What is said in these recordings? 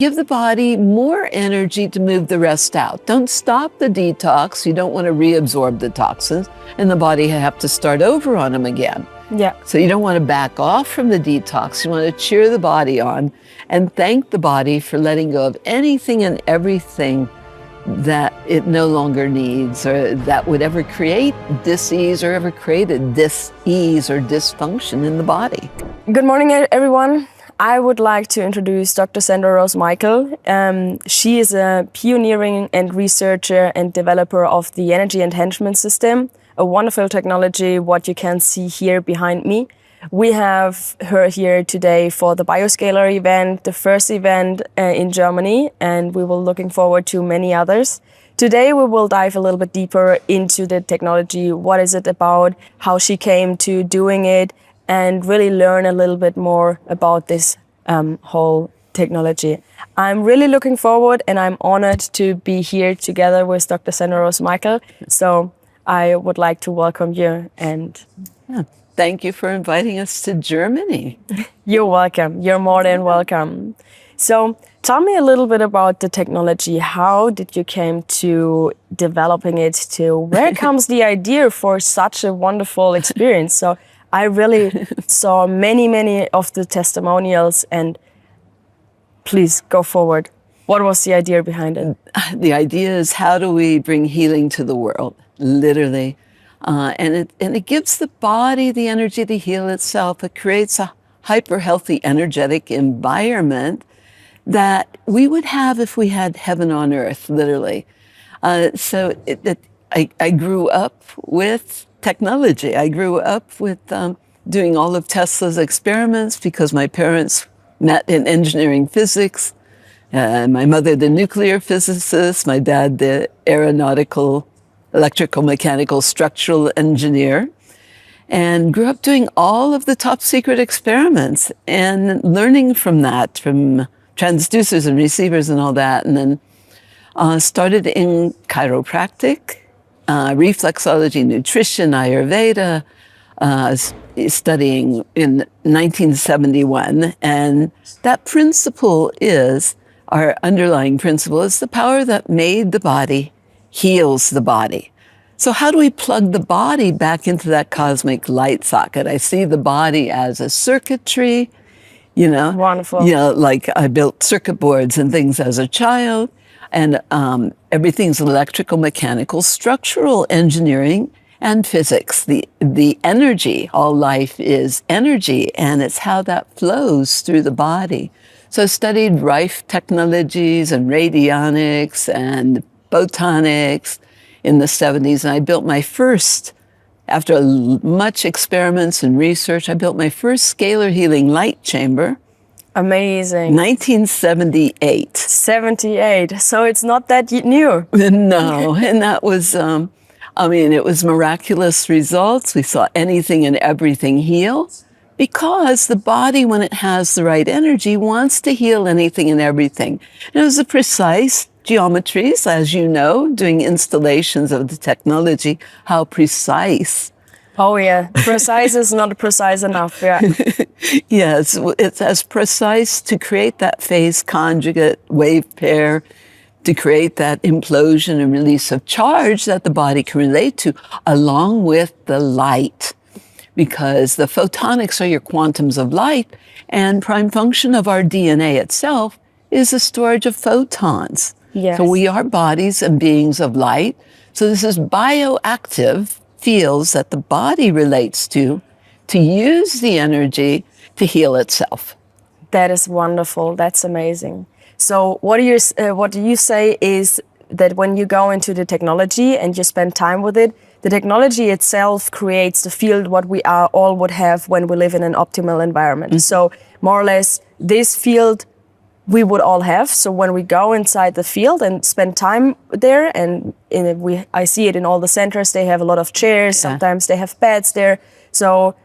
Give the body more energy to move the rest out. Don't stop the detox. You don't want to reabsorb the toxins and the body have to start over on them again. Yeah. So you don't want to back off from the detox. You want to cheer the body on and thank the body for letting go of anything and everything that it no longer needs or that would ever create dis-ease or ever create a dis-ease or dysfunction in the body. Good morning, everyone. I would like to introduce Dr. Sandra Rose Michael. She is a pioneering and researcher and developer of the Energy Enhancement System, a wonderful technology, what you can see here behind me. We have her here today for the Bioscalar event, the first event in Germany, and we will looking forward to many others. Today we will dive a little bit deeper into the technology, what is it about, how she came to doing it, and really learn a little bit more about this whole technology. I'm really looking forward and I'm honored to be here together with Dr. Sandra Rose Michael. So I would like to welcome you and thank you for inviting us to Germany. You're welcome. You're more than welcome. So tell me a little bit about the technology. How did you came to developing it to where comes the idea for such a wonderful experience? So I really saw many of the testimonials and please go forward. What was the idea behind it? The idea is how do we bring healing to the world, literally. And it gives the body the energy to heal itself. It creates a hyper-healthy, energetic environment that we would have if we had heaven on earth, literally. So I grew up with technology. I grew up with doing all of Tesla's experiments because my parents met in engineering physics. My mother, the nuclear physicist, my dad, the aeronautical, electrical, mechanical, structural engineer, and grew up doing all of the top secret experiments and learning from that, from transducers and receivers and all that, and then started in chiropractic, reflexology, nutrition, Ayurveda, studying in 1971. And that principle is, our underlying principle is the power that made the body heals the body. So how do we plug the body back into that cosmic light socket? I see the body as a circuitry, Wonderful. Like I built circuit boards and things as a child. And everything's electrical, mechanical, structural engineering, and physics. The energy, all life is energy, and it's how that flows through the body. So I studied Rife technologies and radionics and photonics in the 70s, and I built my first, after much experiments and research, I built my first scalar healing light chamber. Amazing. 1978. 78. So it's not that new. No, and that was, it was miraculous results. We saw anything and everything heal because the body, when it has the right energy, wants to heal anything and everything. And it was a precise geometries, as you know, doing installations of the technology, how precise. Oh yeah, precise is not precise enough, yeah. Yes, it's as precise to create that phase conjugate wave pair, to create that implosion and release of charge that the body can relate to, along with the light. Because the photonics are your quantums of light, and prime function of our DNA itself is the storage of photons. Yes. So we are bodies and beings of light. So this is bioactive fields that the body relates to use the energy to heal itself. That is wonderful. That's amazing. So what do you say is that when you go into the technology and you spend time with it, the technology itself creates the field what we all would have when we live in an optimal environment. Mm-hmm. So more or less this field we would all have. So when we go inside the field and spend time there, and I see it in all the centers, they have a lot of chairs, sometimes they have beds there. So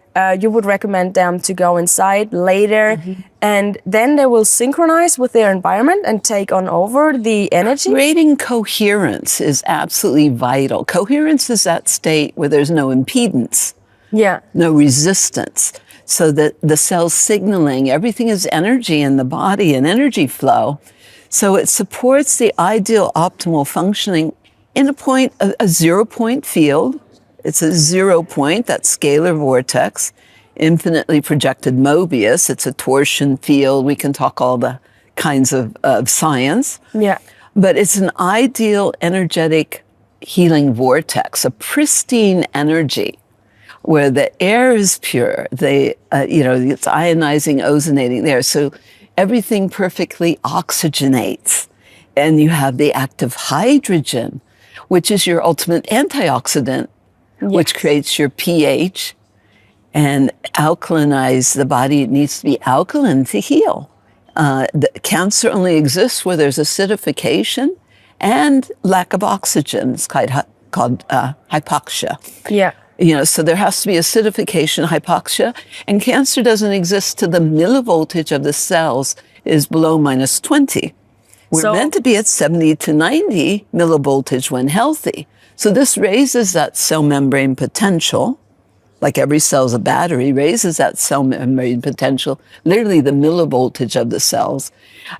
you would recommend them to go inside later, and then they will synchronize with their environment and take on over the energy. Creating coherence is absolutely vital. Coherence is that state where there's no impedance, no resistance. So that the cell signaling, everything is energy in the body and energy flow. So it supports the ideal optimal functioning in a 0-point field. It's a 0 point, that scalar vortex, infinitely projected Mobius. It's a torsion field. We can talk all the kinds of science. Yeah. But it's an ideal energetic healing vortex, a pristine energy where the air is pure. It's ionizing, ozonating there. So everything perfectly oxygenates. And you have the active hydrogen, which is your ultimate antioxidant, which creates your pH and alkalinize the body. It needs to be alkaline to heal. The cancer only exists where there's acidification and lack of oxygen. It's called hypoxia. Yeah. So there has to be acidification, hypoxia, and cancer doesn't exist till the millivoltage of the cells is below -20. We're meant to be at 70 to 90 millivoltage when healthy. So this raises that cell membrane potential, like every cell's a battery, raises that cell membrane potential, literally the millivoltage of the cells,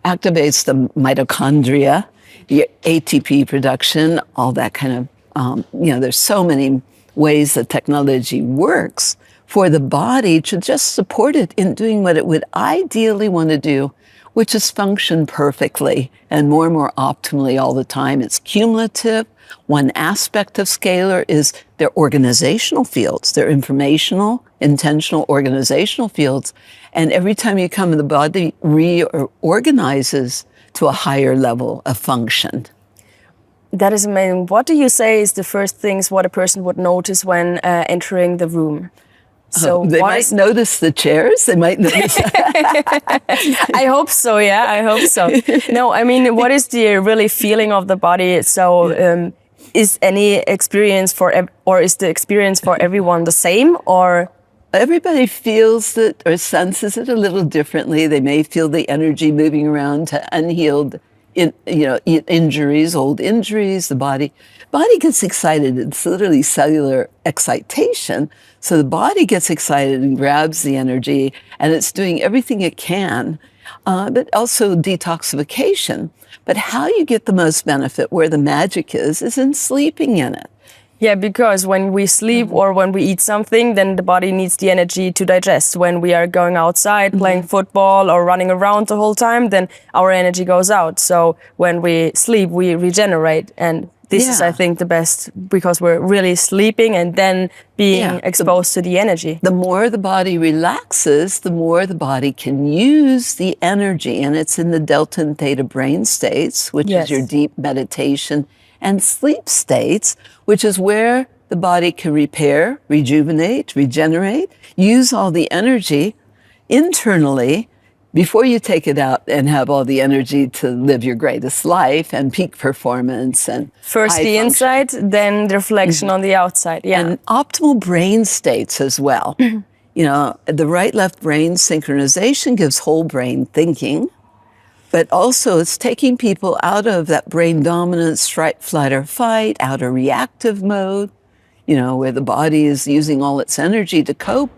activates the mitochondria, the ATP production, all that kind of, there's so many ways that technology works for the body to just support it in doing what it would ideally want to do, which is function perfectly and more optimally all the time. It's cumulative. One aspect of Scalar is their organizational fields, their informational, intentional organizational fields. And every time you come, the body reorganizes to a higher level of function. That is amazing. What do you say is the first things what a person would notice when entering the room? So they might notice the chairs. They might notice. I hope so. Yeah, I hope so. No, I mean, what is the really feeling of the body? So, is any experience or is the experience for everyone the same, or? Everybody feels it or senses it a little differently. They may feel the energy moving around to unhealed injuries, old injuries. The body gets excited. It's literally cellular excitation. So the body gets excited and grabs the energy, and it's doing everything it can, but also detoxification. But how you get the most benefit, where the magic is in sleeping in it. Yeah, because when we sleep or when we eat something, then the body needs the energy to digest. When we are going outside, playing football or running around the whole time, then our energy goes out. So when we sleep, we regenerate. And this is, I think, the best, because we're really sleeping and then being exposed to the energy. The more the body relaxes, the more the body can use the energy. And it's in the delta and theta brain states, which is your deep meditation and sleep states, which is where the body can repair, rejuvenate, regenerate, use all the energy internally before you take it out and have all the energy to live your greatest life and peak performance and first the inside, then the reflection on the outside. Yeah. And optimal brain states as well. The right-left brain synchronization gives whole brain thinking. But also it's taking people out of that brain dominance, flight or fight, out of reactive mode, where the body is using all its energy to cope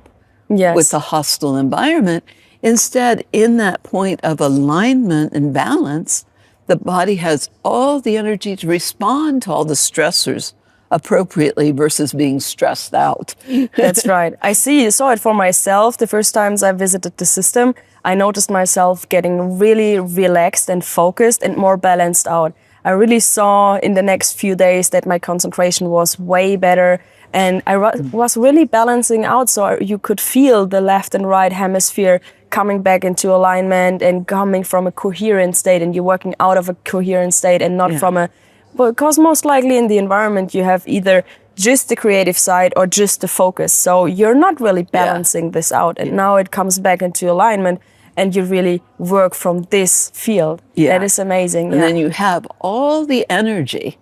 with the hostile environment. Instead, in that point of alignment and balance, the body has all the energy to respond to all the stressors appropriately versus being stressed out. That's right. I saw it for myself. The first times I visited the system, I noticed myself getting really relaxed and focused and more balanced out. I really saw in the next few days that my concentration was way better, and I was really balancing out, so you could feel the left and right hemisphere coming back into alignment and coming from a coherent state, and you're working out of a coherent state and not from a... Because most likely in the environment you have either just the creative side or just the focus. So you're not really balancing this out. And now it comes back into alignment and you really work from this field. That is amazing. And then you have all the energy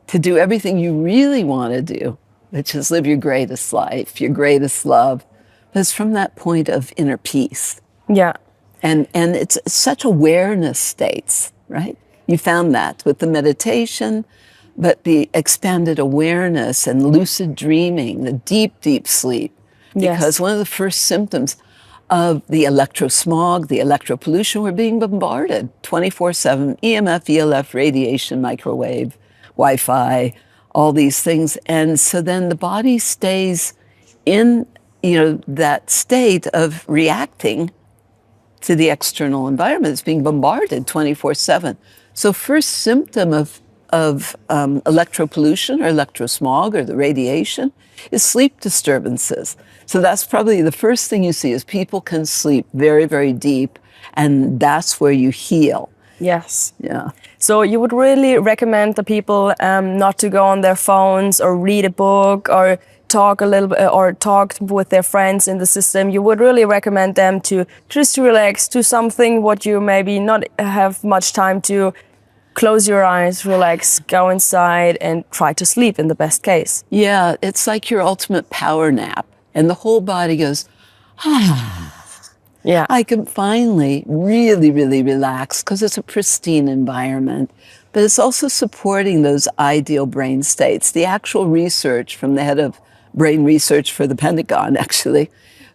to do everything you really want to do, which is live your greatest life, your greatest love. But it's from that point of inner peace. Yeah. And it's such awareness states, right? You found that with the meditation, but the expanded awareness and lucid dreaming, the deep, deep sleep. Because one of the first symptoms, of the electrosmog, the electropollution. We're being bombarded 24/7, EMF, ELF, radiation, microwave, Wi-Fi, all these things. And so then the body stays in, that state of reacting to the external environment. It's being bombarded 24/7. So first symptom of electropollution or electrosmog or the radiation is sleep disturbances. So that's probably the first thing you see is people can sleep very, very deep, and that's where you heal. Yes. Yeah. So you would really recommend the people not to go on their phones or read a book or talk a little bit or talk with their friends in the system. You would really recommend them to just relax, do something what you maybe not have much time to. Close your eyes, relax, go inside, and try to sleep in the best case. Yeah, it's like your ultimate power nap. And the whole body goes, Yeah. I can finally really, really relax because it's a pristine environment. But it's also supporting those ideal brain states. The actual research from the head of brain research for the Pentagon actually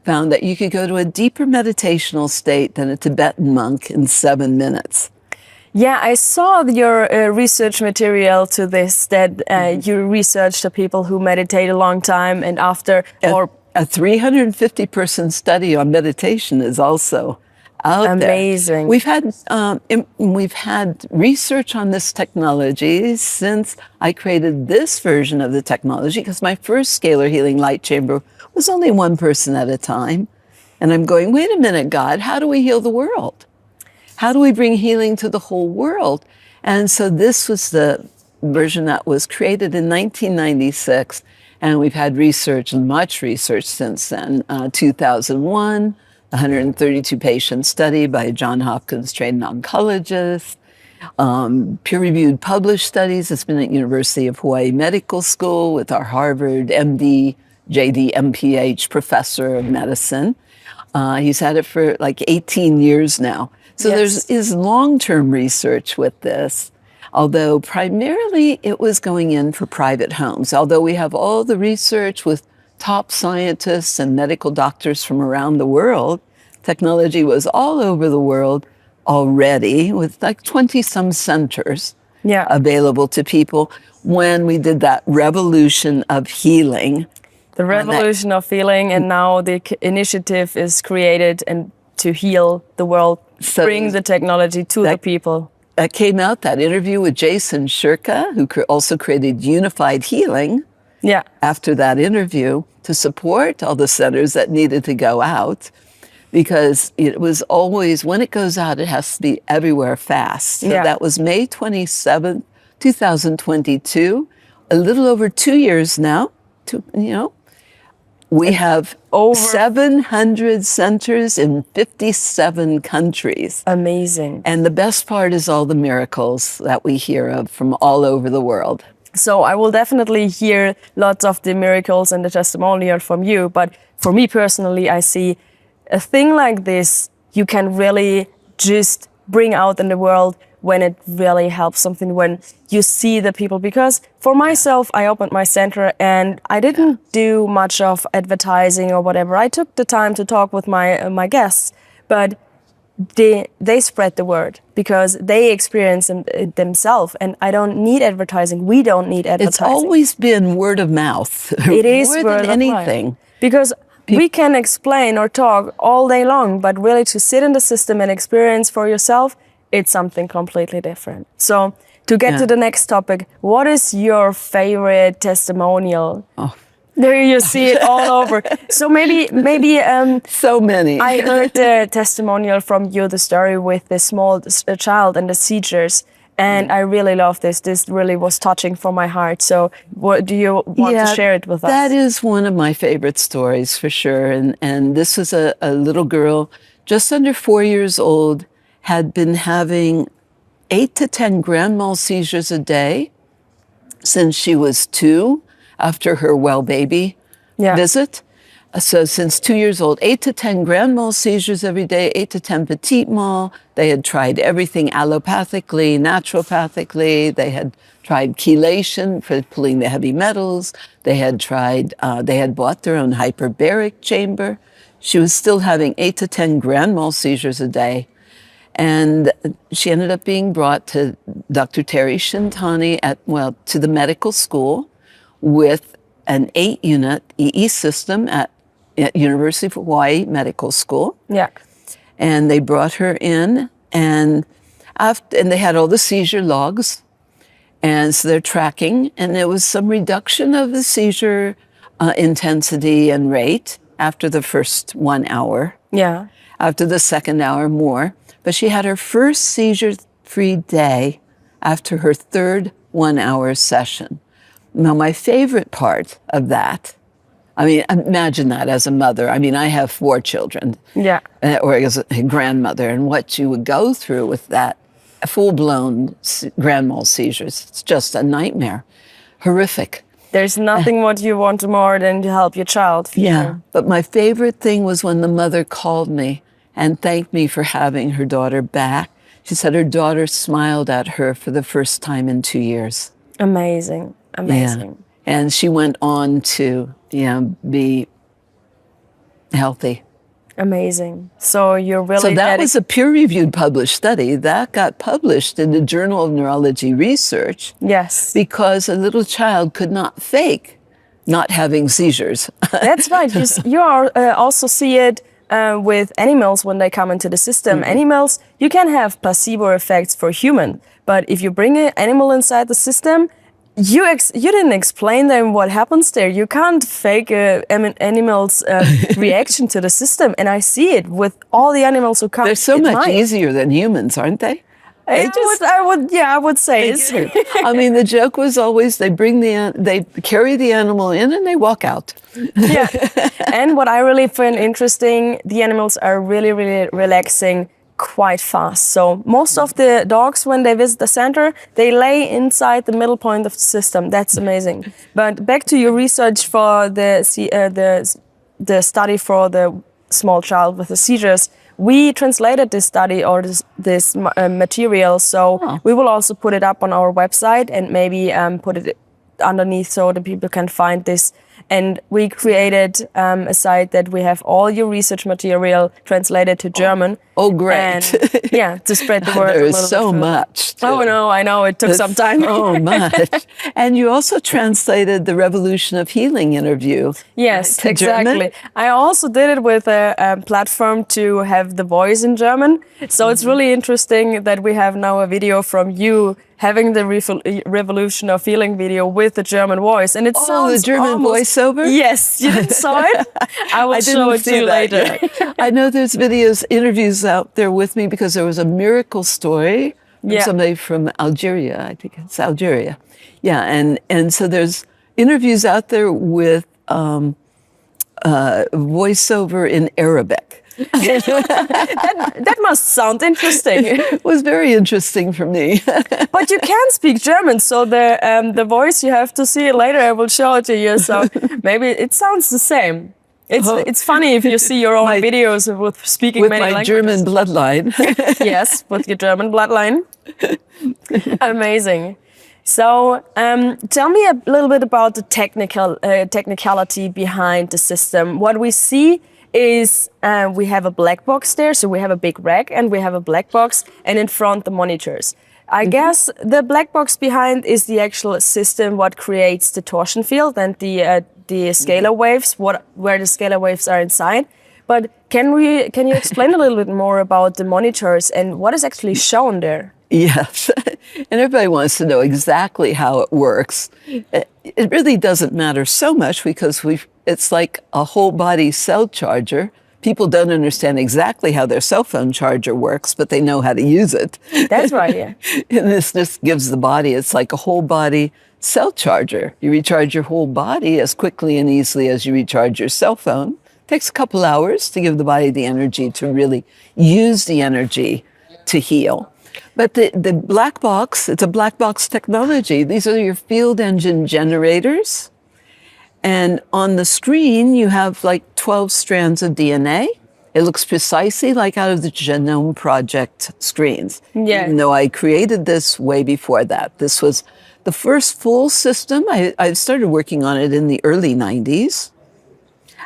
found that you could go to a deeper meditational state than a Tibetan monk in 7 minutes. Yeah, I saw your research material to this, that you researched the people who meditate a long time and after, A 350-person study on meditation is also out amazing. there. We've had research on this technology since I created this version of the technology, because my first scalar healing light chamber was only one person at a time. And I'm going, wait a minute, God, how do we heal the world? How do we bring healing to the whole world? And so this was the version that was created in 1996. And we've had research, much research since then. 2001, 132 patient study by a Johns Hopkins trained oncologist. Peer-reviewed published studies. It's been at University of Hawaii Medical School with our Harvard MD, JD, MPH professor of medicine. He's had it for like 18 years now. So Yes. there's long-term research with this, although primarily it was going in for private homes. Although we have all the research with top scientists and medical doctors from around the world, technology was all over the world already with like 20-some centers available to people when we did that revolution of healing. The revolution of healing, and now the initiative is created and to heal the world, bring the technology to the people. That came out, that interview with Jason Shirka, who also created Unified Healing. Yeah. After that interview, to support all the centers that needed to go out, because it was always, when it goes out, it has to be everywhere fast. So that was May 27th, 2022, a little over 2 years now, We have over 700 centers in 57 countries. Amazing. And the best part is all the miracles that we hear of from all over the world. So I will definitely hear lots of the miracles and the testimonial from you. But for me personally, I see a thing like this, you can really just bring out in the world when it really helps something, when you see the people. Because for myself, I opened my center and I didn't do much of advertising or whatever. I took the time to talk with my guests, but they spread the word because they experience it themselves. And I don't need advertising. We don't need advertising. It's always been word of mouth. It is more word than of anything. mouth. Because we can explain or talk all day long, but really to sit in the system and experience for yourself, it's something completely different. So to get to the next topic, what is your favorite testimonial? Oh. There you see it all over. So maybe so many. I heard the testimonial from you, the story with the small child and the seizures. And I really love this. This really was touching for my heart. So what do you want to share it with us? That is one of my favorite stories for sure. And this was a little girl just under 4 years old, had been having 8 to 10 grand mal seizures a day since she was 2 after her well baby visit. So since 2 years old, 8 to 10 grand mal seizures every day, 8 to 10 petit mal. They had tried everything allopathically, naturopathically. They had tried chelation for pulling the heavy metals. They had tried, they had bought their own hyperbaric chamber She was still having 8 to 10 grand mal seizures a day. And she ended up being brought to Dr. Terry Shintani to the medical school with an 8-unit EESystem at University of Hawaii Medical School. Yeah. And they brought her in, and they had all the seizure logs. And so they're tracking, and there was some reduction of the seizure intensity and rate after the first 1 hour. Yeah. After the second hour, more. But she had her first seizure-free day after her third 1-hour session. Now, my favorite part of that, I mean, imagine that as a mother. I mean, I have 4 children. Yeah. Or as a grandmother, and what you would go through with that full-blown grand mal seizures. It's just a nightmare. Horrific. There's nothing what you want more than to help your child. Yeah. Sure. But my favorite thing was when the mother called me and thanked me for having her daughter back. She said her daughter smiled at her for the first time in 2 years. Amazing. Amazing. Yeah. And she went on to be healthy. Amazing. So you're really... So that was a peer-reviewed published study. That got published in the Journal of Neurology Research. Yes. Because a little child could not fake not having seizures. That's right. You also see it with animals when they come into the system. Mm-hmm. Animals, you can have placebo effects for human, but if you bring an animal inside the system, you didn't explain them what happens there. You can't fake animals' reaction to the system, and I see it with all the animals who come. They're so much easier than humans, aren't they? I would say. I mean, the joke was always they carry the animal in and they walk out. Yeah, and what I really find interesting, the animals are really, really relaxing quite fast. So most of the dogs, when they visit the center, they lay inside the middle point of the system. That's amazing. But back to your research for the study for the small child with the seizures. We translated this study or this material, so we will also put it up on our website and maybe put it underneath so the people can find this. And we created a site that we have all your research material translated to German. Oh, great. And, to spread the word. There is so much. Oh, no, I know. It took some time. So much. And you also translated the Revolution of Healing interview. Yes, to exactly. German. I also did it with a platform to have the voice in German. So it's really interesting that we have now a video from you having the Revolution of Healing video with the German voice. And it sounds the German voiceover? Yes, you didn't saw it? I will show it to you later. I know there's interviews out there with me because there was a miracle story from somebody from Algeria. I think it's Algeria. Yeah, and so there's interviews out there with voiceover in Arabic. that must sound interesting. It was very interesting for me. But you can speak German, so the voice, you have to see it later. I will show it to you. So maybe it sounds the same. It's funny if you see your own videos with speaking many languages. With my German bloodline. Yes, with your German bloodline. Amazing. So tell me a little bit about the technicality behind the system. What we see is we have a black box there, so we have a big rack and we have a black box, and in front the monitors. I guess the black box behind is the actual system what creates the torsion field and the scalar waves, where the scalar waves are inside. But can you explain a little bit more about the monitors and what is actually shown there? Yes, and everybody wants to know exactly how it works. It really doesn't matter so much because it's like a whole body cell charger. People don't understand exactly how their cell phone charger works, but they know how to use it. That's right, yeah. And this just gives the body, it's like a whole body cell charger. You recharge your whole body as quickly and easily as you recharge your cell phone. It takes a couple hours to give the body the energy to really use the energy to heal. But the black box, it's a black box technology. These are your field engine generators. And on the screen, you have like 12 strands of DNA. It looks precisely like out of the Genome Project screens. Yeah. Even though I created this way before that. This was the first full system. I started working on it in the early 90s.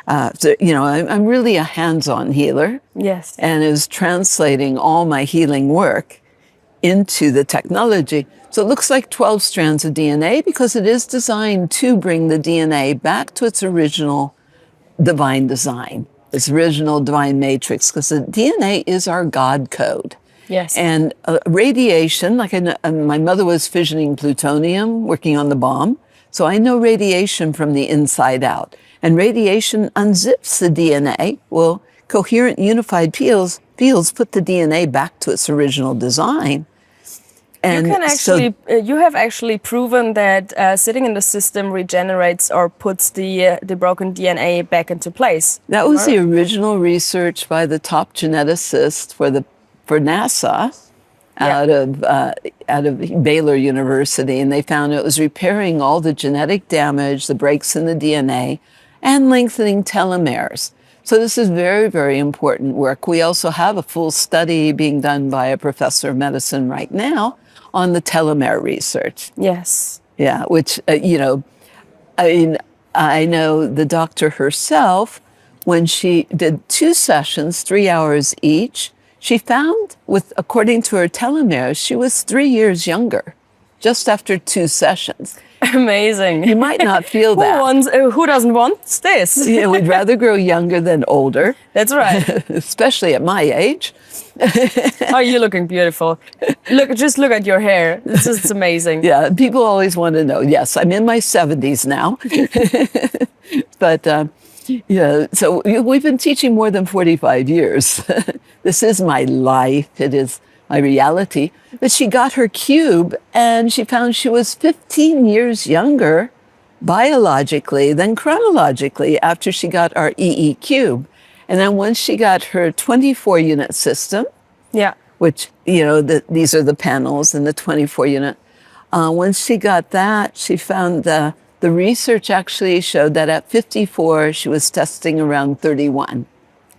So, I'm really a hands-on healer. Yes. And is translating all my healing work into the technology. So it looks like 12 strands of DNA because it is designed to bring the DNA back to its original divine design, its original divine matrix, because the DNA is our God code. Yes. And radiation, like my mother was fissioning plutonium, working on the bomb. So I know radiation from the inside out. And radiation unzips the DNA. Well, coherent unified fields put the DNA back to its original design. And you have actually proven that sitting in the system regenerates or puts the broken DNA back into place. That was the original research by the top geneticist for NASA out of Baylor University, and they found it was repairing all the genetic damage, the breaks in the DNA, and lengthening telomeres. So this is very, very important work. We also have a full study being done by a professor of medicine right now on the telomere research. Yes. Yeah, which, I know the doctor herself, when she did 2 sessions, 3 hours each, she found, according to her telomeres, she was 3 years younger just after 2 sessions. Amazing. You might not feel that. Who doesn't want this? Yeah, we'd rather grow younger than older. That's right. Especially at my age. Oh, you're looking beautiful. Just look at your hair. It's amazing. Yeah, people always want to know. Yes, I'm in my 70s now. But yeah, so we've been teaching more than 45 years. This is my life. It is my reality. But she got her cube and she found she was 15 years younger biologically than chronologically after she got our EE cube. And then once she got her 24 unit system, which, these are the panels and the 24 unit. Once she got that, she found the research actually showed that at 54, she was testing around 31.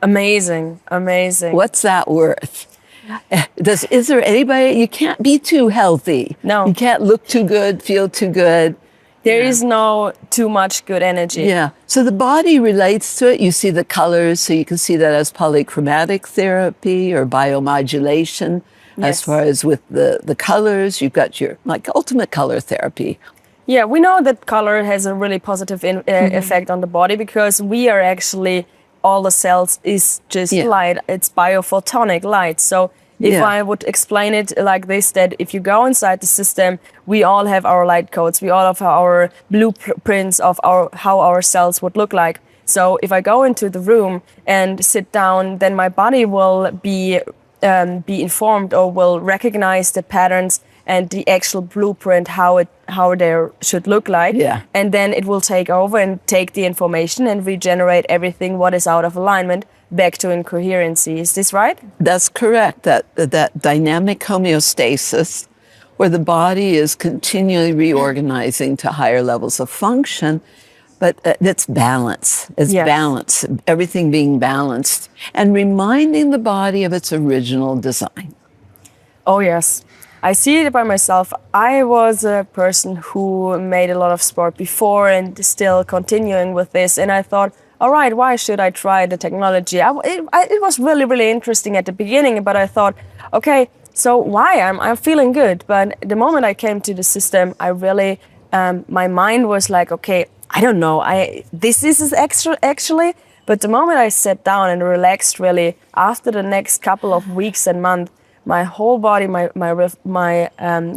Amazing, amazing. What's that worth? Is there anybody, you can't be too healthy. No. You can't look too good, feel too good. There is no too much good energy. Yeah. So the body relates to it. You see the colors, so you can see that as polychromatic therapy or biomodulation. Yes. As far as with the colors, you've got your ultimate color therapy. Yeah, we know that color has a really positive effect on the body because we are actually, all the cells is just light. It's biophotonic light. So if I would explain it like this, that if you go inside the system, we all have our light codes. We all have our blueprints of how our cells would look like. So if I go into the room and sit down, then my body will be informed or will recognize the patterns and the actual blueprint, how they should look like. Yeah. And then it will take over and take the information and regenerate everything what is out of alignment back to incoherency. Is this right? That's correct. That dynamic homeostasis, where the body is continually reorganizing to higher levels of function, but it's balance. It's balance, everything being balanced, and reminding the body of its original design. Oh, yes. I see it by myself. I was a person who made a lot of sport before and still continuing with this. And I thought, all right, why should I try the technology? It was really, really interesting at the beginning, but I thought, okay, so why? I'm feeling good. But the moment I came to the system, I really, my mind was like, okay, I don't know. This is extra actually. But the moment I sat down and relaxed really, after the next couple of weeks and months, my whole body, my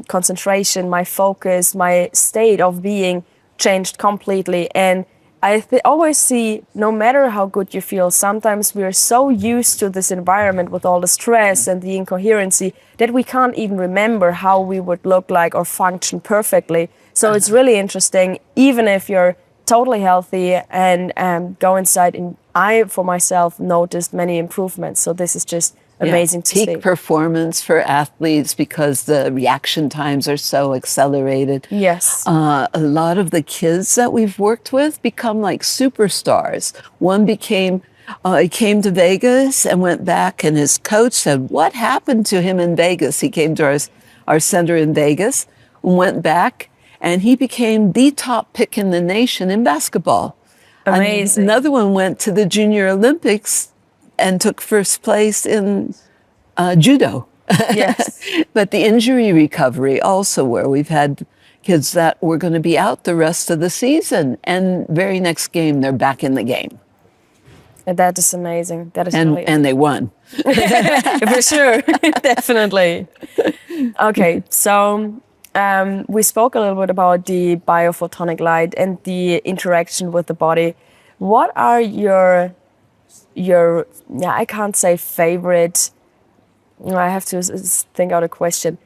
concentration, my focus, my state of being changed completely. And I always see, no matter how good you feel, sometimes we are so used to this environment with all the stress and the incoherency that we can't even remember how we would look like or function perfectly. So it's really interesting, even if you're totally healthy and go inside. And I, for myself, noticed many improvements. So this is just amazing to see. Peak performance for athletes because the reaction times are so accelerated. Yes. A lot of the kids that we've worked with become like superstars. One he came to Vegas and went back, and his coach said, what happened to him in Vegas? He came to our center in Vegas and went back, and he became the top pick in the nation in basketball. Amazing. Another one went to the Junior Olympics and took first place in judo. Yes. But the injury recovery also, where we've had kids that were going to be out the rest of the season, and very next game they're back in the game, And that is amazing. That is really and they won. for sure, definitely. Okay, so we spoke a little bit about the biophotonic light and the interaction with the body. What are your I can't say favorite. I have to think out a question.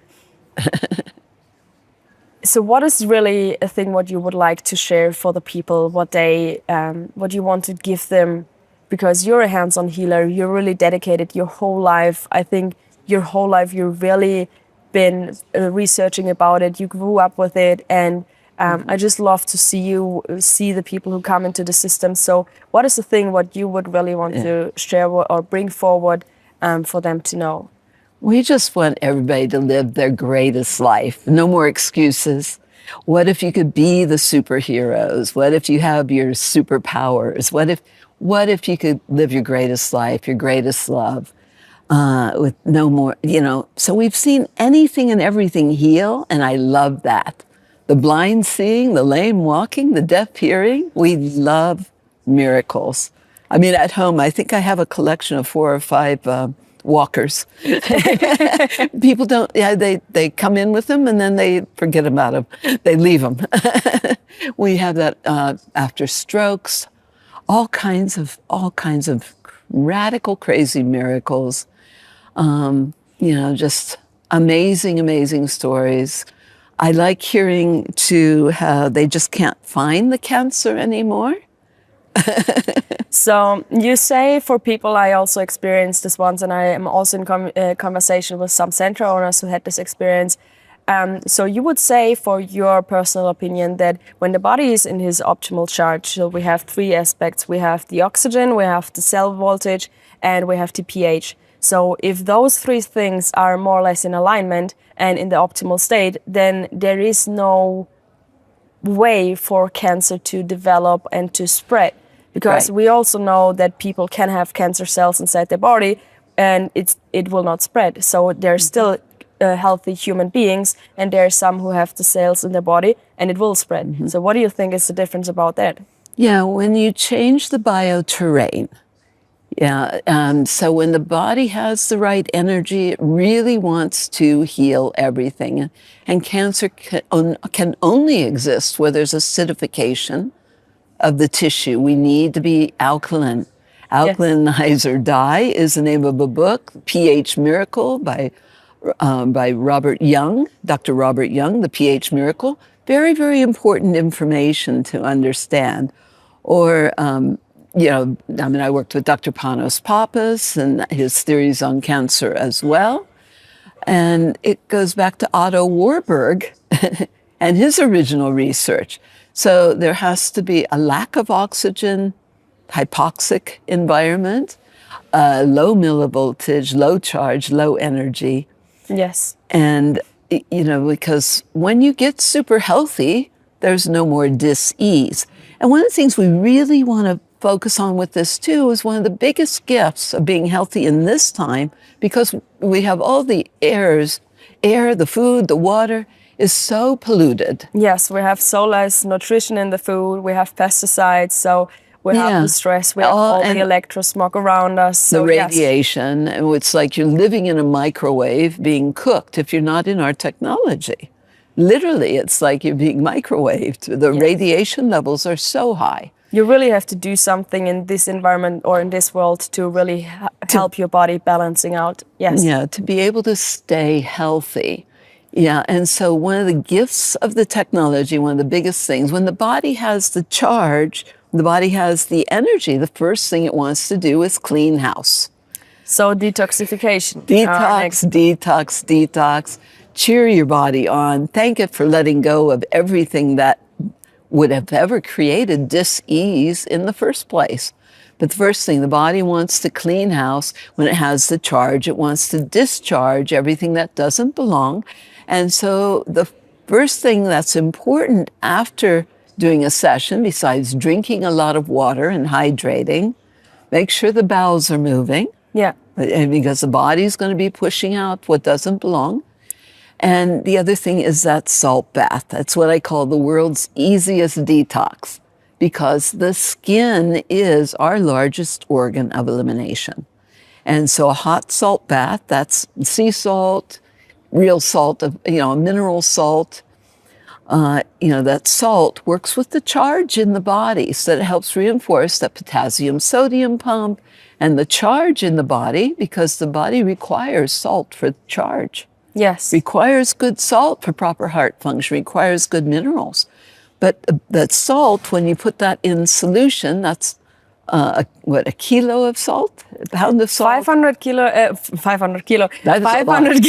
So, what is really a thing what you would like to share for the people? What you want to give them? Because you're a hands-on healer, you're really dedicated your whole life. I think your whole life you've really been researching about it. You grew up with it, and I just love to see the people who come into the system. So, what is the thing what you would really want to share or bring forward for them to know? We just want everybody to live their greatest life. No more excuses. What if you could be the superheroes? What if you have your superpowers? What if you could live your greatest life, your greatest love, with no more, So we've seen anything and everything heal, and I love that. The blind seeing, the lame walking, the deaf hearing. We love miracles. I mean, at home, I think I have a collection of 4 or 5 walkers. People don't, they come in with them and then they forget about them. They leave them. We have that after strokes, all kinds of radical, crazy miracles. Just amazing stories. I like hearing too how they just can't find the cancer anymore. So you say for people, I also experienced this once, and I am also in conversation with some center owners who had this experience. So you would say, for your personal opinion, that when the body is in his optimal charge, so we have 3 aspects. We have the oxygen, we have the cell voltage, and we have the pH. So if those 3 things are more or less in alignment and in the optimal state, then there is no way for cancer to develop and to spread. Because we also know that people can have cancer cells inside their body and it will not spread. So they're still healthy human beings, and there are some who have the cells in their body and it will spread. So what do you think is the difference about that? Yeah, when you change the bioterrain, so when the body has the right energy, it really wants to heal everything. And cancer can only exist where there's acidification of the tissue. We need to be alkaline. Alkalinize or Die is the name of a book, pH Miracle by Robert Young, Dr. Robert Young, The pH Miracle. Very, very important information to understand. Or, I worked with Dr. Panos Pappas and his theories on cancer as well. And it goes back to Otto Warburg and his original research. So there has to be a lack of oxygen, hypoxic environment, low millivoltage, low charge, low energy. Yes. And, because when you get super healthy, there's no more dis-ease. And one of the things we really want to focus on with this too is one of the biggest gifts of being healthy in this time, because we have all the air, the food, the water is so polluted. Yes, we have so less nutrition in the food, we have pesticides, so we have the stress, we have all the electrosmog around us. So the radiation, and it's like you're living in a microwave being cooked if you're not in our technology. Literally, it's like you're being microwaved. The radiation levels are so high. You really have to do something in this environment or in this world to really help your body balancing out. Yes. Yeah, to be able to stay healthy. Yeah, and so one of the gifts of the technology, one of the biggest things, when the body has the charge, the body has the energy, the first thing it wants to do is clean house. So detoxification. Detox. Cheer your body on. Thank it for letting go of everything that would have ever created dis-ease in the first place. But the first thing, the body wants to clean house. When it has the charge, it wants to discharge everything that doesn't belong. And so the first thing that's important after doing a session, besides drinking a lot of water and hydrating, make sure the bowels are moving. Yeah. And because the body's going to be pushing out what doesn't belong. And the other thing is that salt bath. That's what I call the world's easiest detox, because the skin is our largest organ of elimination. And so a hot salt bath, that's sea salt, real salt, mineral salt, that salt works with the charge in the body, so that it helps reinforce that potassium sodium pump and the charge in the body, because the body requires salt for charge. Yes. Requires good salt for proper heart function, requires good minerals. But that salt, when you put that in solution, that's a kilo of salt? A pound of salt? 500 kilo. That is 500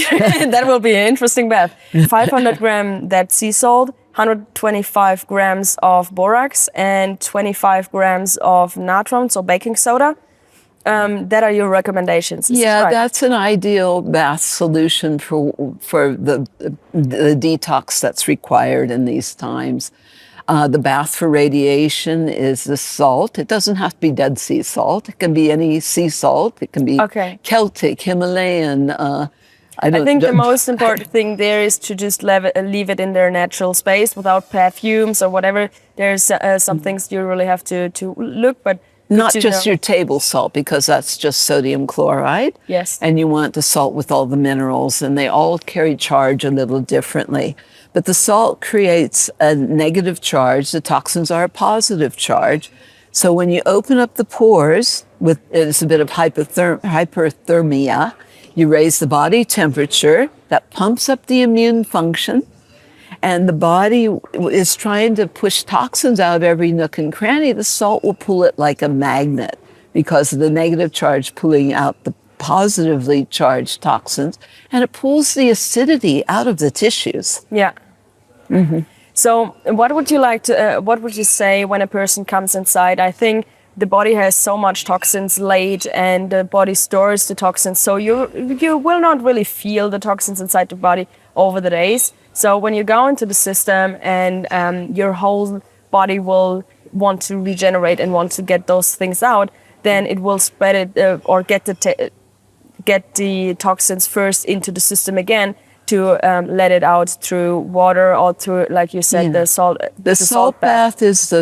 that will be an interesting bath. 500 gram that sea salt, 125 grams of borax, and 25 grams of natron, so baking soda. That are your recommendations. Yeah, that's an ideal bath solution for the detox that's required in these times. The bath for radiation is the salt. It doesn't have to be Dead Sea salt. It can be any sea salt. It can be Celtic, Himalayan. I think the most important thing there is to just leave it in their natural space without perfumes or whatever. There's some things you really have to look, but not just your table salt, because that's just sodium chloride. Yes. And you want the salt with all the minerals, and they all carry charge a little differently. But the salt creates a negative charge. The toxins are a positive charge. So when you open up the pores, it's a bit of hyperthermia, you raise the body temperature, that pumps up the immune function. And the body is trying to push toxins out every nook and cranny. The salt will pull it like a magnet, because of the negative charge pulling out the positively charged toxins, and it pulls the acidity out of the tissues. Yeah. Mm-hmm. So what would you say when a person comes inside? I think the body has so much toxins laid, and the body stores the toxins. So you will not really feel the toxins inside the body over the days. So when you go into the system, and your whole body will want to regenerate and want to get those things out, then it will spread it or get the toxins first into the system again to let it out through water or through, like you said, the salt. The salt bath is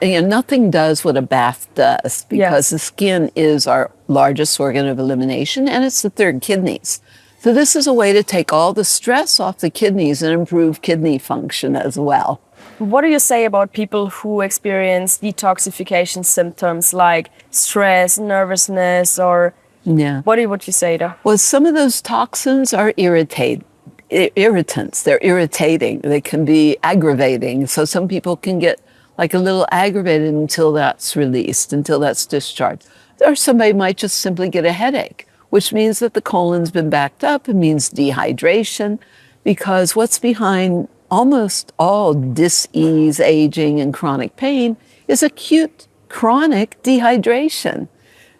nothing does what a bath does, because the skin is our largest organ of elimination, and it's the third kidneys. So this is a way to take all the stress off the kidneys and improve kidney function as well. What do you say about people who experience detoxification symptoms like stress, nervousness, or what would you say though? Well, some of those toxins are irritants. They're irritating. They can be aggravating. So some people can get like a little aggravated until that's released, until that's discharged. Or somebody might just simply get a headache, which means that the colon's been backed up. It means dehydration, because what's behind almost all dis-ease, aging, and chronic pain is acute chronic dehydration.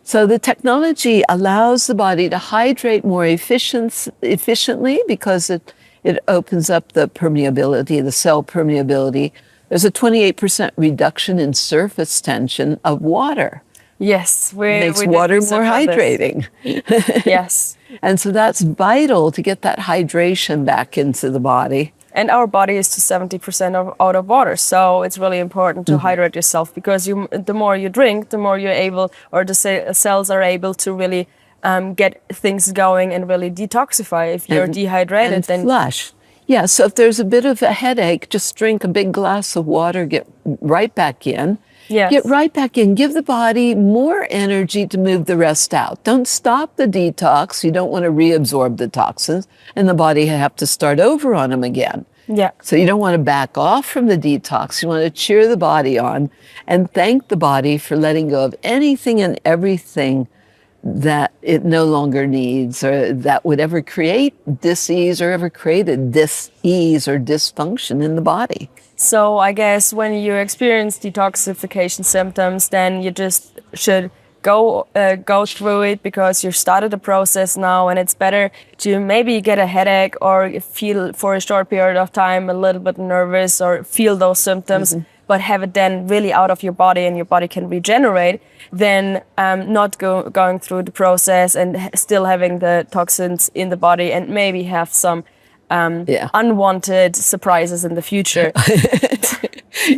So the technology allows the body to hydrate more efficiently, because it opens up the permeability, the cell permeability. There's a 28% reduction in surface tension of water. Yes, makes water more hydrating. Yes. And so that's vital to get that hydration back into the body. And our body is to 70% out of water, so it's really important to hydrate yourself, because the more you drink, the more you're able, or the cells are able to really get things going and really detoxify. If you're dehydrated, then flush. Yeah, so if there's a bit of a headache, just drink a big glass of water, get right back in. Yes. Get right back in. Give the body more energy to move the rest out. Don't stop the detox. You don't want to reabsorb the toxins, and the body have to start over on them again. Yeah. So you don't want to back off from the detox. You want to cheer the body on and thank the body for letting go of anything and everything that it no longer needs, or that would ever create dis-ease or ever created dis-ease or dysfunction in the body. So I guess when you experience detoxification symptoms, then you just should go through it because you started the process now, and it's better to maybe get a headache or feel for a short period of time a little bit nervous or feel those symptoms, but have it then really out of your body and your body can regenerate, than not going through the process and still having the toxins in the body and maybe have some unwanted surprises in the future.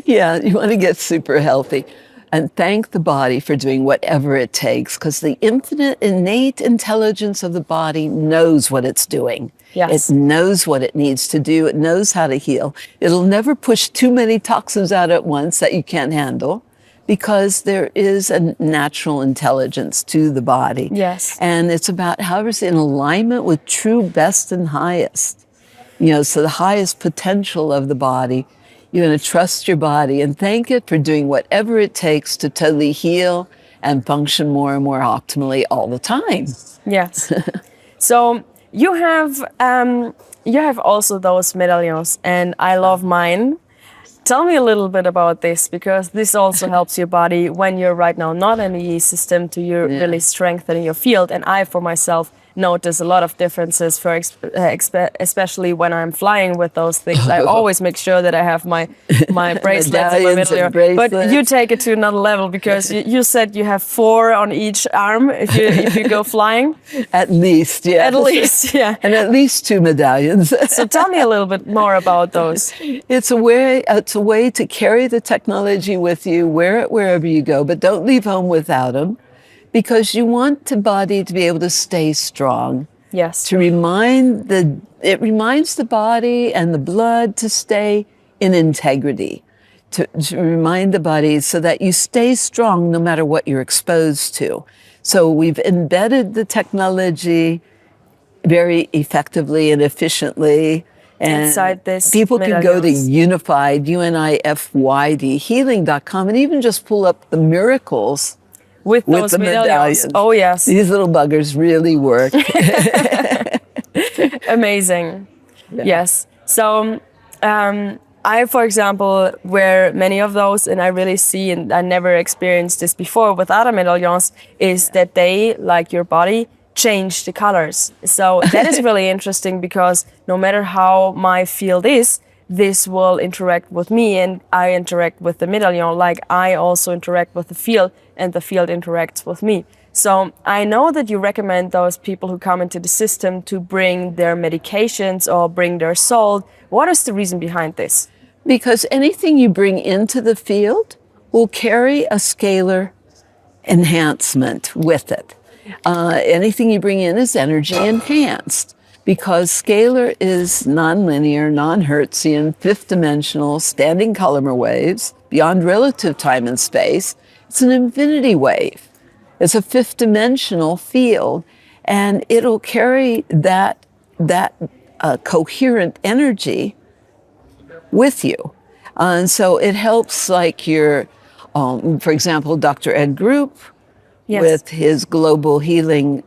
Yeah, you want to get super healthy and thank the body for doing whatever it takes, because the infinite innate intelligence of the body knows what it's doing. Yes. It knows what it needs to do. It knows how to heal. It'll never push too many toxins out at once that you can't handle, because there is a natural intelligence to the body. Yes. And it's about how it's in alignment with true best and highest. So the highest potential of the body. You're going to trust your body and thank it for doing whatever it takes to totally heal and function more and more optimally all the time. Yes. So you have also those medallions, and I love mine. Tell me a little bit about this, because this also helps your body when you're right now not in the EESystem to really strengthen your field. And I, for myself, notice a lot of differences, especially when I'm flying with those things. I always make sure that I have my bracelets and my medallion. But you take it to another level, because you said you have 4 on each arm if you go flying. At least, yeah. At least, yeah. And at least 2 medallions. So tell me a little bit more about those. It's a way to carry the technology with you, wear it wherever you go, but don't leave home without them. Because you want the body to be able to stay strong. Yes. It reminds the body and the blood to stay in integrity. To remind the body so that you stay strong no matter what you're exposed to. So we've embedded the technology very effectively and efficiently. And inside this people can go to medallions. unifydhealing.com and even just pull up the miracles with those medallions. Oh, yes. These little buggers really work. Amazing. Yeah. Yes. So I, for example, wear many of those, and I really see, and I never experienced this before with other medallions, is that they, like your body, change the colors. So that is really interesting, because no matter how my field is, this will interact with me, and I interact with the medallion like I also interact with the field, and the field interacts with me. So I know that you recommend those people who come into the system to bring their medications or bring their salt. What is the reason behind this? Because anything you bring into the field will carry a scalar enhancement with it. Anything you bring in is energy enhanced, because scalar is nonlinear, non-Hertzian, fifth-dimensional, standing color waves beyond relative time and space. It's an infinity wave. It's a fifth-dimensional field, and it'll carry that coherent energy with you. And so it helps, like your, for example, Dr. Ed Group, with his global healing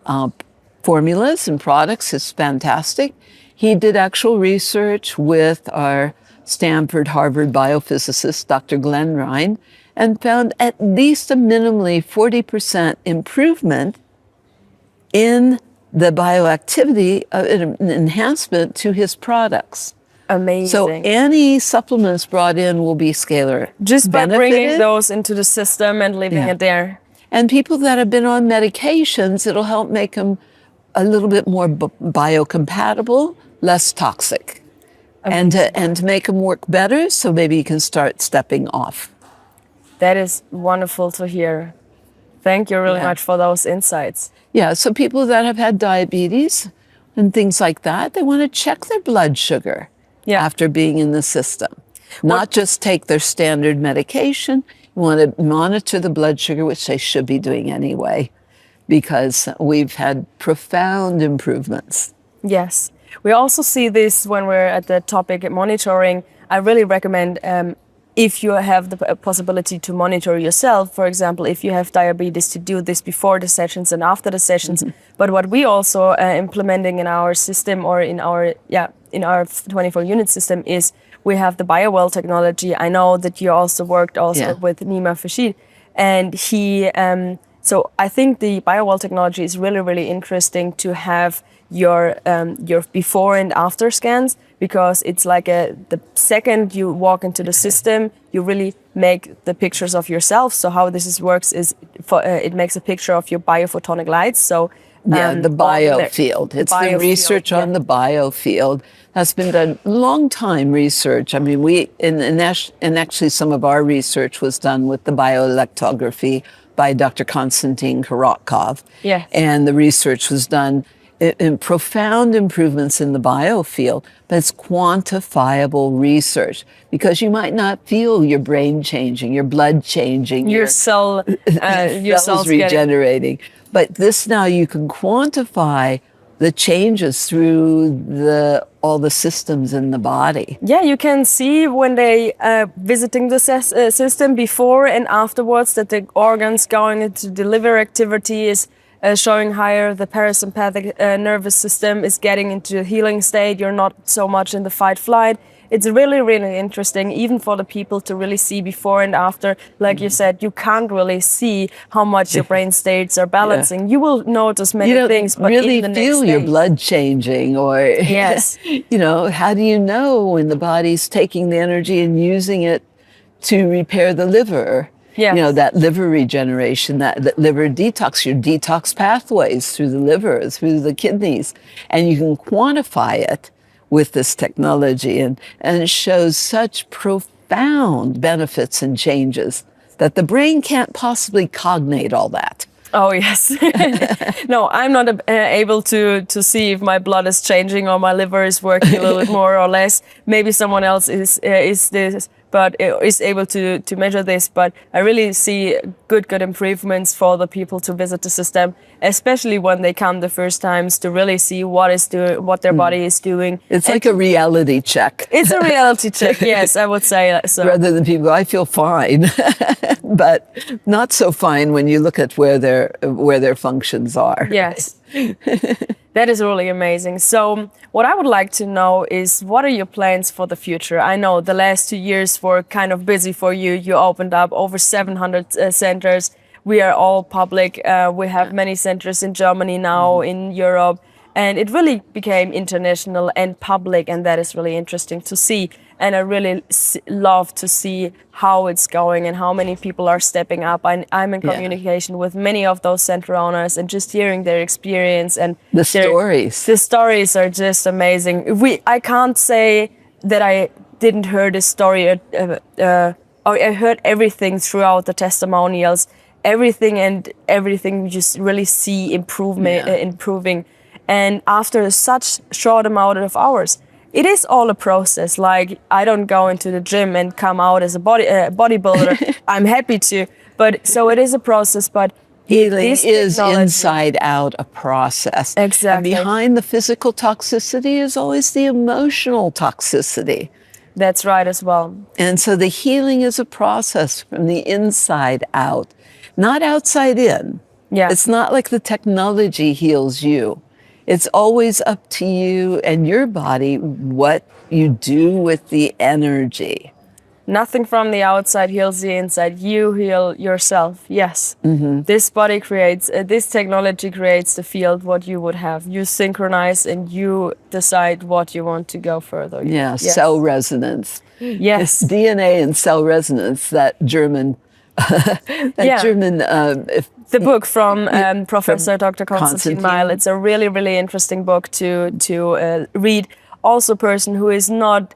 formulas and products is fantastic. He did actual research with our Stanford, Harvard biophysicist, Dr. Glenn Ryan, and found at least a minimally 40% improvement in the bioactivity of an enhancement to his products. Amazing. So any supplements brought in will be scalar. Just by bringing those into the system and leaving it there. And people that have been on medications, it'll help make them a little bit more biocompatible, less toxic, and to make them work better, so maybe you can start stepping off. That is wonderful to hear. Thank you really much for those insights. Yeah, so people that have had diabetes and things like that, they want to check their blood sugar after being in the system. Not just take their standard medication. You want to monitor the blood sugar, which they should be doing anyway, because we've had profound improvements. Yes. We also see this when we're at the topic monitoring. I really recommend if you have the possibility to monitor yourself, for example, if you have diabetes, to do this before the sessions and after the sessions. But what we also implementing in our system, or in our 24-unit system, is we have the Biowell technology. I know that you also worked with Nima Fashid, and he So I think the BioWall technology is really, really interesting to have your before and after scans, because it's like the second you walk into the system, you really make the pictures of yourself. So how works is it makes a picture of your biophotonic lights. So the biofield. It's the research on the biofield has been done, long time research. I mean, and actually some of our research was done with the bioelectrography by Dr. Konstantin Korotkov. Yes. And the research was done in profound improvements in the biofield, but it's quantifiable research, because you might not feel your brain changing, your blood changing, your cells regenerating. But this, now you can quantify the changes through all the systems in the body. Yeah, you can see when they visiting the system before and afterwards that the organs going into the liver activity is showing higher. The parasympathetic nervous system is getting into a healing state. You're not so much in the fight-flight. It's really, really interesting, even for the people to really see before and after. Like you said, you can't really see how much your brain states are balancing. Yeah. You will notice many things, but really in the feel next your days. blood changing, or yes, how do you know when the body's taking the energy and using it to repair the liver? Yes. That liver regeneration, that liver detox, your detox pathways through the liver, through the kidneys, and you can quantify it with this technology, and it shows such profound benefits and changes that the brain can't possibly cognate all that. Oh yes. No, I'm not able to see if my blood is changing or my liver is working a little bit more or less. Maybe someone else is this, but is able to measure this. But I really see good improvements for the people to visit the system, especially when they come the first times, to really see what their body is doing. It's like a reality check. It's a reality check. Yes, I would say so. Rather than people go, I feel fine, but not so fine when you look at where their functions are. Yes. That is really amazing. So what I would like to know is, what are your plans for the future? I know the last 2 years were kind of busy for you. You opened up over 700 centers. We are all public. We have many centers in Germany now, in Europe, and it really became international and public, and that is really interesting to see. And I really love to see how it's going and how many people are stepping up. I'm in communication with many of those center owners, and just hearing their experience and the stories. The stories are just amazing. I can't say that I didn't hear this story. I heard everything throughout the testimonials, everything you just really see improving. And after such short amount of hours, it is all a process. Like, I don't go into the gym and come out as a bodybuilder. I'm happy to, but so it is a process. But healing is inside out a process. Exactly. And behind the physical toxicity is always the emotional toxicity. That's right as well. And so the healing is a process from the inside out, not outside in. Yeah. It's not like the technology heals you. It's always up to you and your body what you do with the energy. Nothing from the outside heals the inside. You heal yourself. Yes. Mm-hmm. This body creates, this technology creates the field what you would have. You synchronize and you decide what you want to go further. Yeah, yes. Cell resonance. Yes. It's DNA and cell resonance, that German, the book from Professor Dr. Konstantin Michael. It's a really, really interesting book to read. Also, a person who is not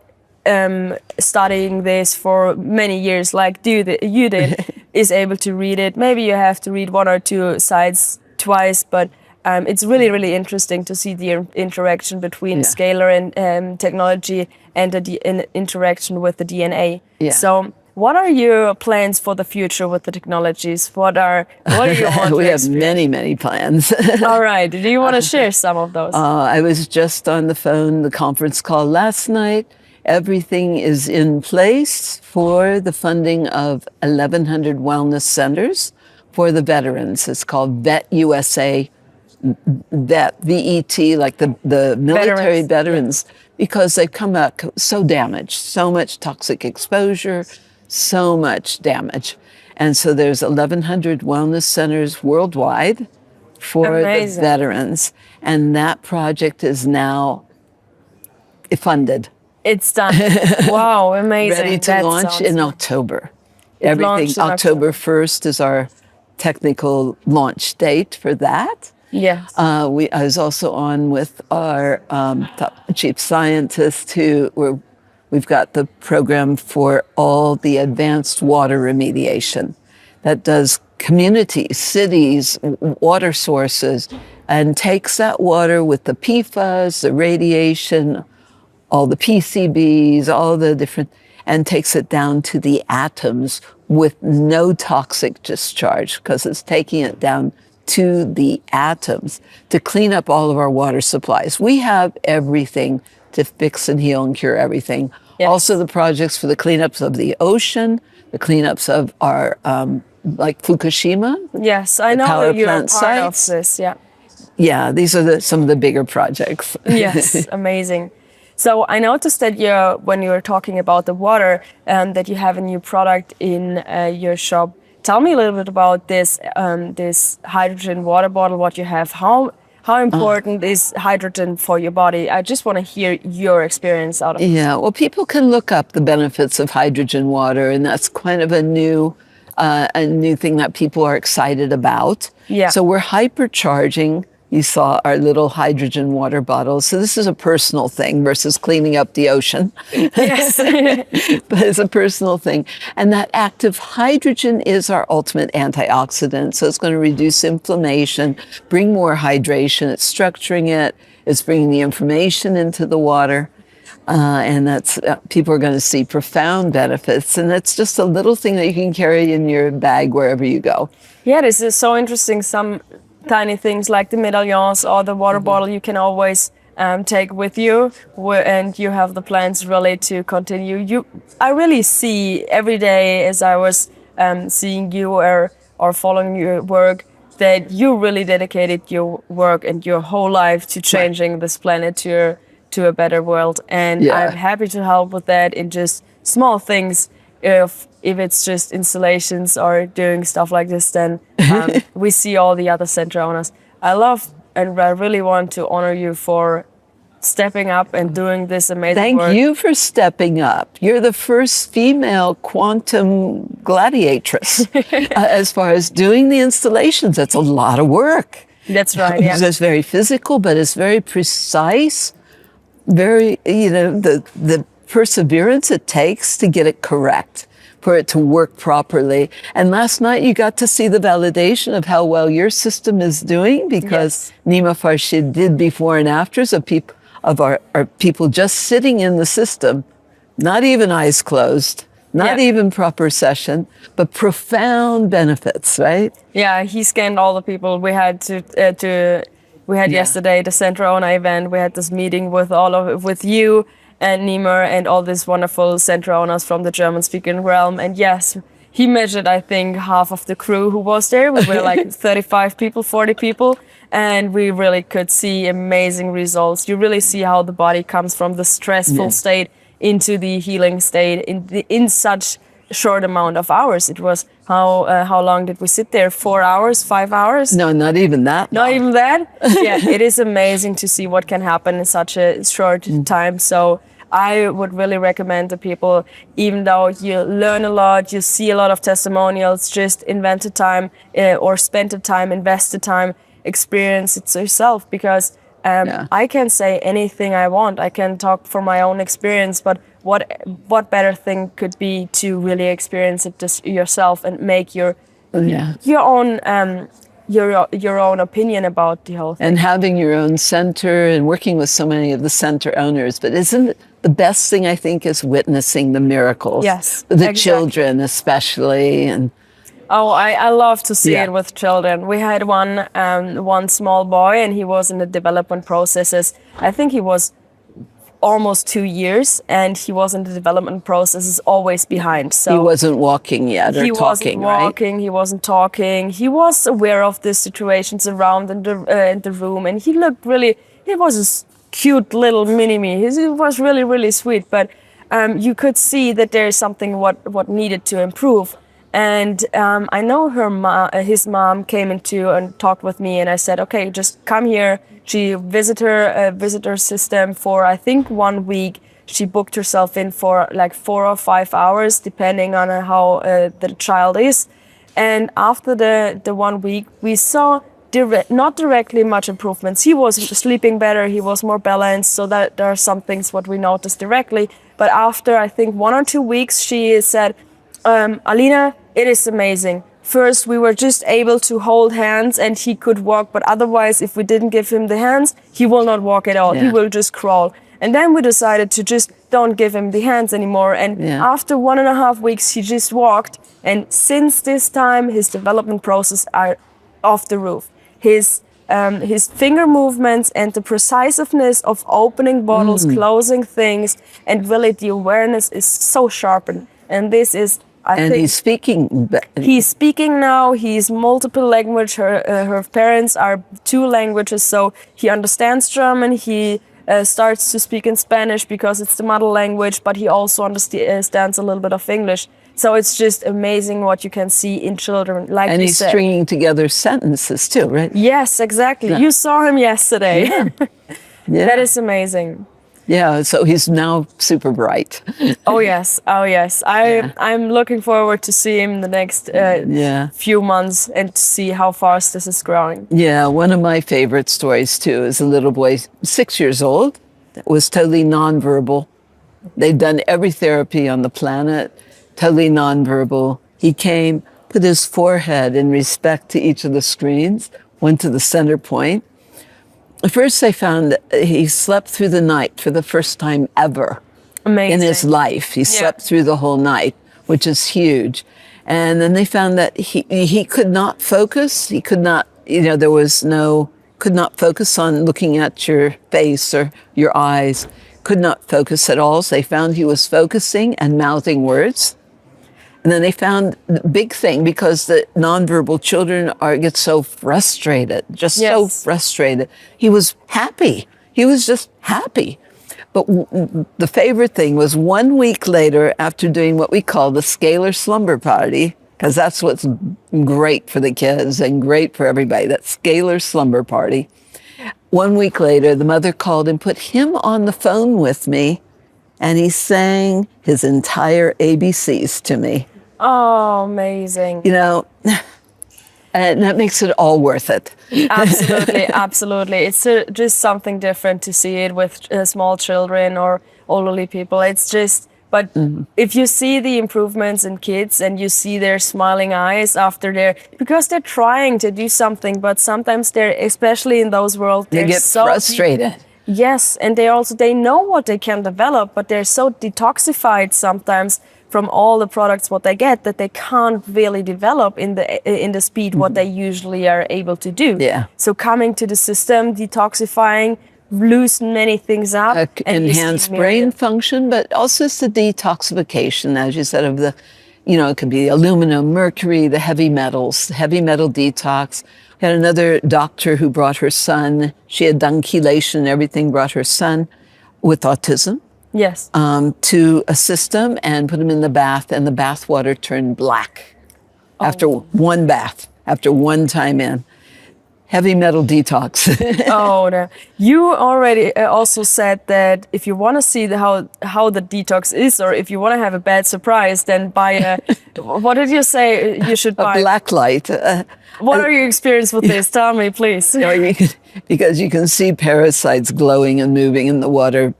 studying this for many years, like you did, is able to read it. Maybe you have to read 1 or 2 sides twice, but it's really, really interesting to see the interaction between scalar and technology and the interaction with the DNA. Yeah. So, what are your plans for the future with the technologies? What do you want We to have many plans. All right. Do you want to share some of those? I was just on the conference call last night. Everything is in place for the funding of 1,100 wellness centers for the veterans. It's called VET USA, VET, V-E-T, like the military veterans, because they've come back so damaged, so much toxic exposure, so much damage. And so there's 1,100 wellness centers worldwide for the Amazing. veterans. And that project is now funded. It's done. Wow, amazing. Ready to That launch sounds in good. October. It Everything, launched in October 1st is our technical launch date for that. Yes. I was also on with our top chief scientist we've got the program for all the advanced water remediation that does communities, cities, water sources, and takes that water with the PFAS, the radiation, all the PCBs, all the different, and takes it down to the atoms with no toxic discharge because it's taking it down to the atoms to clean up all of our water supplies. We have everything to fix and heal and cure everything. Yes. Also the projects for the cleanups of the ocean, the cleanups of our, like Fukushima. Yes, I know power that you're plant part of sites. this. Yeah. Yeah, these are some of the bigger projects. Yes, amazing. So I noticed that when you were talking about the water, that you have a new product in your shop. Tell me a little bit about this hydrogen water bottle. What you have? How important is hydrogen for your body? I just want to hear your experience out of it. Yeah, well, people can look up the benefits of hydrogen water, and that's kind of a new thing that people are excited about. Yeah. So we're hypercharging. You saw our little hydrogen water bottles. So this is a personal thing versus cleaning up the ocean. Yes. But it's a personal thing. And that active hydrogen is our ultimate antioxidant. So it's going to reduce inflammation, bring more hydration. It's structuring it. It's bringing the information into the water. And that's people are going to see profound benefits. And that's just a little thing that you can carry in your bag wherever you go. Yeah, this is so interesting. Some tiny things like the Medallions or the water bottle you can always take with you, and you have the plans really to continue. I really see every day as I was seeing you or following your work that you really dedicated your work and your whole life to changing this planet to a better world. And Yeah. I'm happy to help with that in just small things. If it's just installations or doing stuff like this, then we see all the other center owners. I love and I really want to honor you for stepping up and doing this amazing work. Thank you for stepping up. You're the first female quantum gladiatress as far as doing the installations. That's a lot of work. That's right, yeah. It's very physical, but it's very precise. Very, the perseverance it takes to get it correct, for it to work properly. And last night you got to see the validation of how well your system is doing, because Nima Farshid did before and afters of our people just sitting in the system, not even eyes closed, not even proper session, but profound benefits, right? Yeah, he scanned all the people. We had yesterday the center owner event. We had this meeting with you and Nima and all these wonderful center owners from the German-speaking realm. And yes, he measured, I think, half of the crew who was there. We were like 35 people, 40 people, and we really could see amazing results. You really see how the body comes from the stressful state into the healing state in such short amount of hours. It was how long did we sit there? 4 hours, 5 hours? No, not even that. Not even that? Yeah, it is amazing to see what can happen in such a short time. So I would really recommend to people, even though you learn a lot, you see a lot of testimonials, just invent the time or spend the time, invest the time, experience it yourself, because I can say anything I want. I can talk from my own experience, but what better thing could be to really experience it just yourself and make your own opinion about the whole thing. And having your own center and working with so many of the center owners. But isn't it the best thing, I think, is witnessing the miracles? Yes, the exactly. children especially. And I love to see it with children. We had one small boy, and he was in the development processes. I think he was almost 2 years, and he was in the development processes always behind. So he wasn't walking yet or he talking, wasn't walking, right? He wasn't talking. He was aware of the situations around in the room, and he looked really. He was a cute little mini-me. He was really, really sweet. But you could see that there is something what needed to improve. And I know his mom came into and talked with me, and I said, okay, just come here. She visited her visitor system for, I think, 1 week. She booked herself in for like 4 or 5 hours, depending on how the child is. And after the 1 week, we saw not directly much improvements. He was sleeping better, he was more balanced, so that there are some things what we noticed directly. But after, I think, 1 or 2 weeks, she said, Alina, it is amazing. First, we were just able to hold hands and he could walk, but otherwise, if we didn't give him the hands, he will not walk at all. Yeah. He will just crawl. And then we decided to just don't give him the hands anymore. And after 1.5 weeks, he just walked. And since this time, his development process are off the roof. His finger movements and the precisiveness of opening bottles, closing things, and really the awareness is so sharpened. And this is, I think, he's speaking. He's speaking now. He's multiple language. Her parents are 2 languages, so he understands German. He starts to speak in Spanish because it's the mother language, but he also understands a little bit of English. So it's just amazing what you can see in children, like And you he's said. stringing together sentences too, right? Yes, exactly. Yeah. You saw him yesterday. Yeah. Yeah. That is amazing. Yeah, so he's now super bright. Oh yes, oh yes. I'm looking forward to see him the next few months and to see how fast this is growing. Yeah, one of my favorite stories too is a little boy, 6 years old, that was totally nonverbal. They'd done every therapy on the planet, totally nonverbal. He came, put his forehead in respect to each of the screens, went to the center point. First, they found that he slept through the night for the first time ever. Amazing. In his life. He slept through the whole night, which is huge. And then they found that he could not focus. He could not, could not focus on looking at your face or your eyes, could not focus at all. So they found he was focusing and mouthing words. And then they found the big thing, because the nonverbal children get so frustrated, so frustrated. He was happy. He was just happy. But the favorite thing was 1 week later, after doing what we call the scalar slumber party, because that's what's great for the kids and great for everybody, that scalar slumber party. 1 week later, the mother called and put him on the phone with me, and he sang his entire ABCs to me. Oh, amazing. And that makes it all worth it. Absolutely, absolutely. It's just something different to see it with small children or elderly people. It's just, but if you see the improvements in kids and you see their smiling eyes after because they're trying to do something, but sometimes they're, especially in those worlds, They get so frustrated. Yes, and they know what they can develop, but they're so detoxified sometimes from all the products what they get that they can't really develop in the speed what they usually are able to do. Yeah. So coming to the system, detoxifying, loosen many things up. Enhanced brain function, but also it's the detoxification, as you said, of the, it could be aluminum, mercury, the heavy metal detox. We had another doctor who brought her son. She had done chelation and everything, brought her son with autism. Yes. To a system and put him in the bath, and the bath water turned black after one bath, after one time in. Heavy metal detox. Oh, no. You already also said that if you want to see how the detox is, or if you want to have a bad surprise, then buy a, what did you say you should buy? A black light. What are your experience with this? Tell me, please. Because you can see parasites glowing and moving in the water.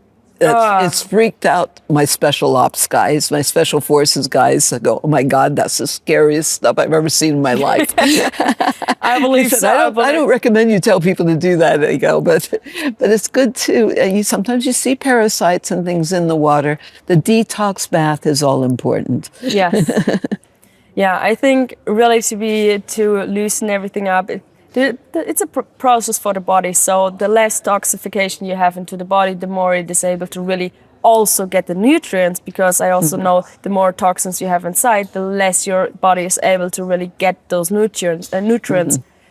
It's freaked out my special ops guys, my special forces guys. I go, oh my God, that's the scariest stuff I've ever seen in my life. I believe so. I don't recommend you tell people to do that. They go, but it's good too. Sometimes you see parasites and things in the water. The detox bath is all important. Yes. Yeah, I think really to loosen everything up. It's a process for the body, so the less toxification you have into the body, the more it is able to really also get the nutrients, because I also know the more toxins you have inside, the less your body is able to really get those nutrients.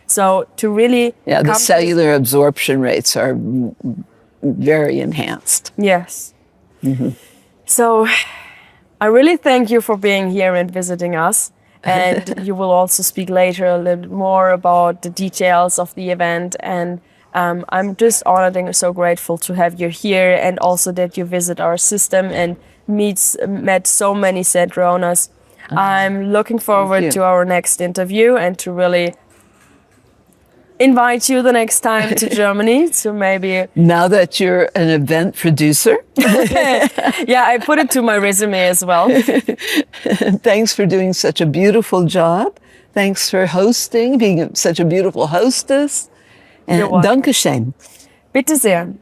So to really... Yeah, the cellular absorption rates are very enhanced. Yes. So I really thank you for being here and visiting us. And you will also speak later a little more about the details of the event. And I'm just honored and so grateful to have you here, and also that you visit our system and met so many Sandra owners. I'm looking forward to our next interview and to really invite you the next time to Germany to maybe... Now that you're an event producer. Yeah, I put it to my resume as well. Thanks for doing such a beautiful job. Thanks for hosting, being such a beautiful hostess. And Dankeschön. Bitte sehr.